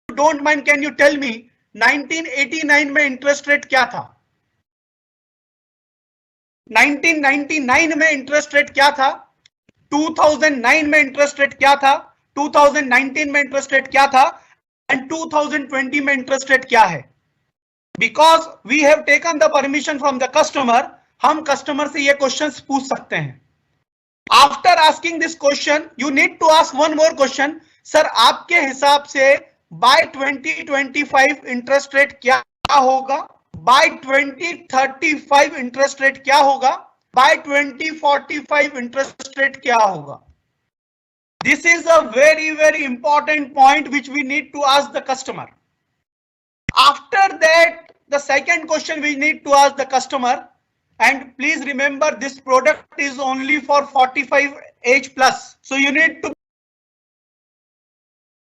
Don't mind can you tell me 1989 में interest rate क्या था? 1999 में इंटरेस्ट रेट क्या था? 2009 में इंटरेस्ट रेट क्या था? 2019 में इंटरेस्ट रेट क्या था? एंड 2020 में इंटरेस्ट रेट क्या है? Because we have taken the permission from the customer, हम कस्टमर से ये क्वेश्चंस पूछ सकते हैं. After asking this question you need to ask one more question. Sir आपके हिसाब से बाय 2025 इंटरेस्ट रेट क्या होगा? बाय 2035 इंटरेस्ट रेट क्या होगा? बाय 2045 इंटरेस्ट रेट क्या होगा? This is a very, very important point which we need to ask the customer. After that, the second question we need to ask the customer, and please remember this product is only for 45 age plus. So you need to.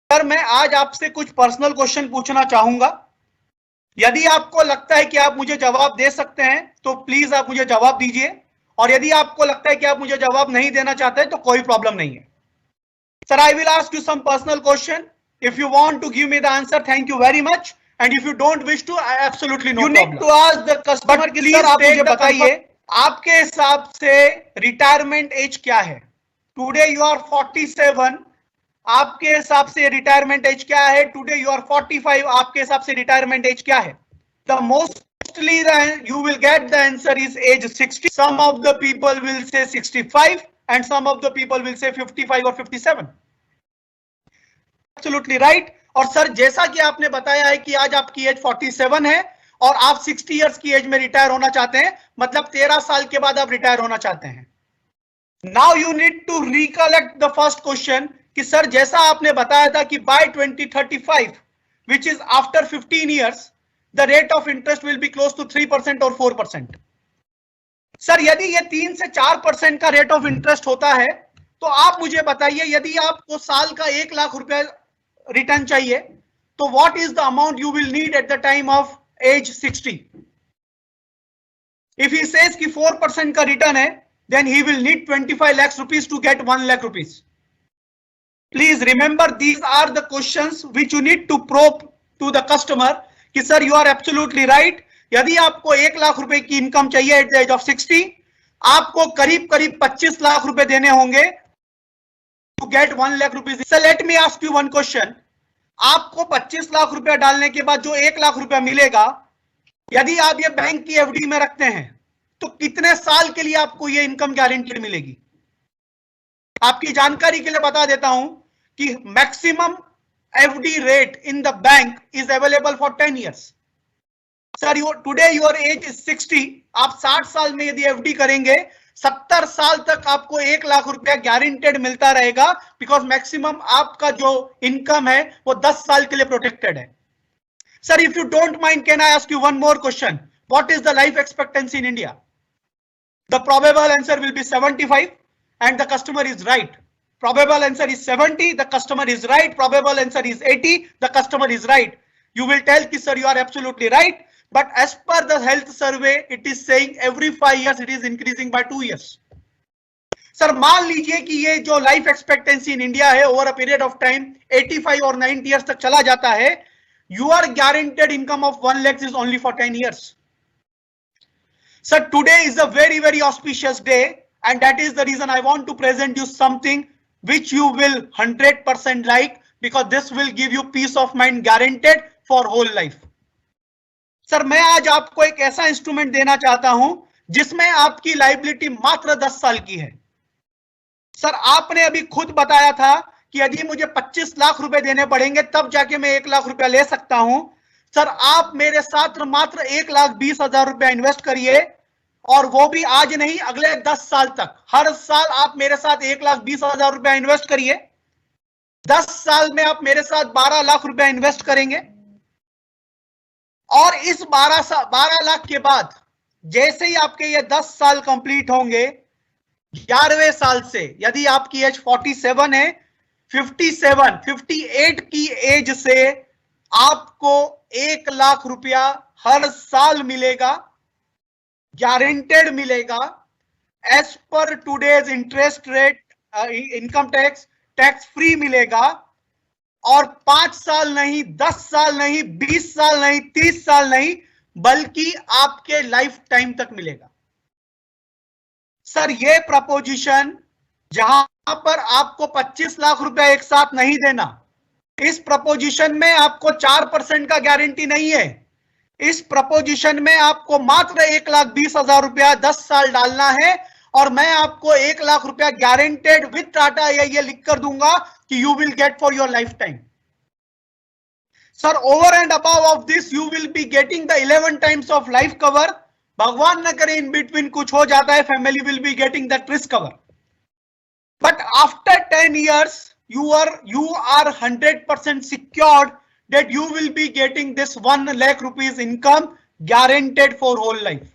Sir मैं आज आपसे कुछ personal question पूछना चाहूंगा. यदि आपको लगता है कि आप मुझे जवाब दे सकते हैं तो प्लीज आप मुझे जवाब दीजिए, और यदि आपको लगता है कि आप मुझे जवाब नहीं देना चाहते तो कोई प्रॉब्लम नहीं है. Sir, I will ask you some personal question. If you want to give me the answer, thank you very much. And if you don't wish to, absolutely no problem. You need to ask the customer. But please sir, आप मुझे बताइए, आपके हिसाब से retirement age क्या है? Today you are 47. आपके हिसाब से रिटायरमेंट एज क्या है? Today you are 45. आपके हिसाब से रिटायरमेंट एज क्या है? The mostly you will get the answer is age 60. Some of the people will say 65. And some of the people will say 55 or 57. Absolutely right. और sir जैसा कि आपने बताया है कि आज आपकी एज 47 है और आप 60 इयर्स की एज में रिटायर होना चाहते हैं, मतलब 13 साल के बाद आप रिटायर होना चाहते हैं. Now you need to recollect the first question कि सर जैसा आपने बताया था कि by 2035 which is after 15 years the rate of interest will be close to 3% और 4%. सर यदि ये 3 से 4% का रेट ऑफ इंटरेस्ट होता है तो आप मुझे बताइए, यदि आपको साल का 1 लाख रुपया रिटर्न चाहिए तो what is the amount you will need at the time of age 60? If he says कि 4% का रिटर्न है then he will need 25 lakh rupees to get 1 lakh rupees. Please remember these are the questions which you need to probe to the customer कि sir you are absolutely right. यदि आपको 1 लाख रुपए की income चाहिए at the age of 60, आपको करीब करीब 25 लाख रुपए देने होंगे to get 1 lakh rupees. So let me ask you one question. आपको 25 लाख रुपया डालने के बाद जो 1 लाख रुपया मिलेगा, यदि आप ये बैंक की एफडी में रखते हैं तो कितने साल के लिए आपको ये इनकम गारंटीड मिलेगी? आपकी जानकारी के लिए बता देता हूं कि maximum FD rate in the bank is available for 10 years. Sir today your age is 60. आप 60 साल में यदि एफडी करेंगे 70 साल तक आपको 1 लाख रुपया गारंटेड मिलता रहेगा, बिकॉज मैक्सिमम आपका जो इनकम है वो 10 साल के लिए प्रोटेक्टेड है. Sir if you don't mind can I ask you one more question. What is the life expectancy in India? The probable answer will be 75 and the customer is right. Probable answer is 70, the customer is right. Probable answer is 80, the customer is right. You will tell ki sir you are absolutely right, but as per the health survey it is saying every 5 years it is increasing by 2 years. Sir मान लीजिए कि ये जो life expectancy in India है over a period of time 85 और 90 years तक चला जाता है, your guaranteed income of 1 lakh is only for 10 years. Sir today is a very very auspicious day, and that is the reason I want to present you something which you will 100% like, because this will give you peace of mind guaranteed for whole life. Sir मैं आज आपको एक ऐसा instrument देना चाहता हूं जिसमें आपकी लायबिलिटी मात्र 10 साल की है. सर आपने अभी खुद बताया था कि यदि मुझे 25 लाख रुपए देने पड़ेंगे तब जाके मैं 1 लाख रुपया ले सकता हूं. सर आप मेरे साथ मात्र 1,20,000 रुपया इन्वेस्ट करिए, और वो भी आज नहीं, अगले 10 साल तक. हर साल आप मेरे साथ 1,20,000 रुपया इन्वेस्ट करिए. 10 साल में आप मेरे साथ 12 लाख रुपया इन्वेस्ट करेंगे, और इस 12 लाख के बाद जैसे ही आपके ये 10 साल कंप्लीट होंगे, 11वें साल से यदि आपकी एज 47 है, 57, 58 की एज से आपको 1 लाख रुपया हर साल मिलेगा, गारंटेड मिलेगा. As per today's interest rate, income tax free मिलेगा. और 5 साल नहीं, 10 साल नहीं, 20 साल नहीं, 30 साल नहीं, बल्कि आपके लाइफ टाइम तक मिलेगा। सर ये प्रपोजिशन जहां पर आपको 25 लाख रुपया एक साथ नहीं देना, इस प्रपोजिशन में आपको 4% का गारंटी नहीं है। इस प्रपोजिशन में आपको मात्र 1,20,000 रुपया 10 साल डालना है, और मैं आपको 1 लाख रुपया गारंटेड विद टाटा ये लिख कर दूंगा कि you will get for your life time. Sir over and above of this you will be getting the 11 times of life cover. भगवान न करे इन बिटवीन कुछ हो जाता है, family will be getting that risk cover. But after 10 years you are 100% secured that you will be getting this 1 lakh rupees income guaranteed for whole life.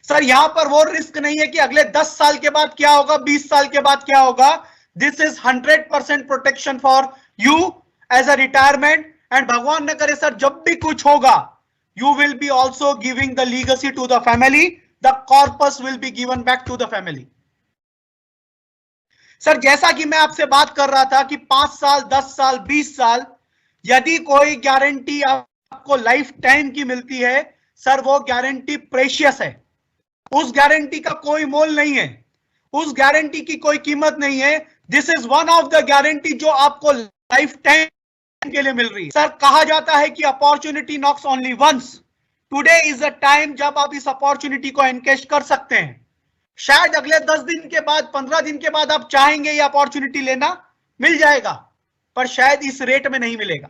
Sir यहां पर वो रिस्क नहीं है कि अगले 10 साल के बाद क्या होगा, 20 साल के बाद क्या होगा। This is 100% protection for you as a retirement, and भगवान न करे सर जब भी कुछ होगा, you will be also giving the legacy to the family, the corpus will be given back to the family. Sir जैसा कि मैं आपसे बात कर रहा था कि 5 साल, 10 साल, 20 साल, यदि कोई गारंटी आपको लाइफ टाइम की मिलती है, सर वो गारंटी प्रेशियस है। उस गारंटी का कोई मोल नहीं है, उस गारंटी की कोई कीमत नहीं है। This is one of the guarantee जो आपको लाइफ टाइम के लिए मिल रही है। सर कहा जाता है कि opportunity knocks only once. Today is a time जब आप इस अपॉर्चुनिटी को एनकेश कर सकते हैं। शायद अगले 10 दिन के बाद, 15 दिन के बाद आप चाहेंगे ये अपॉर्चुनिटी लेना, मिल जाएगा, पर शायद इस रेट में नहीं मिलेगा।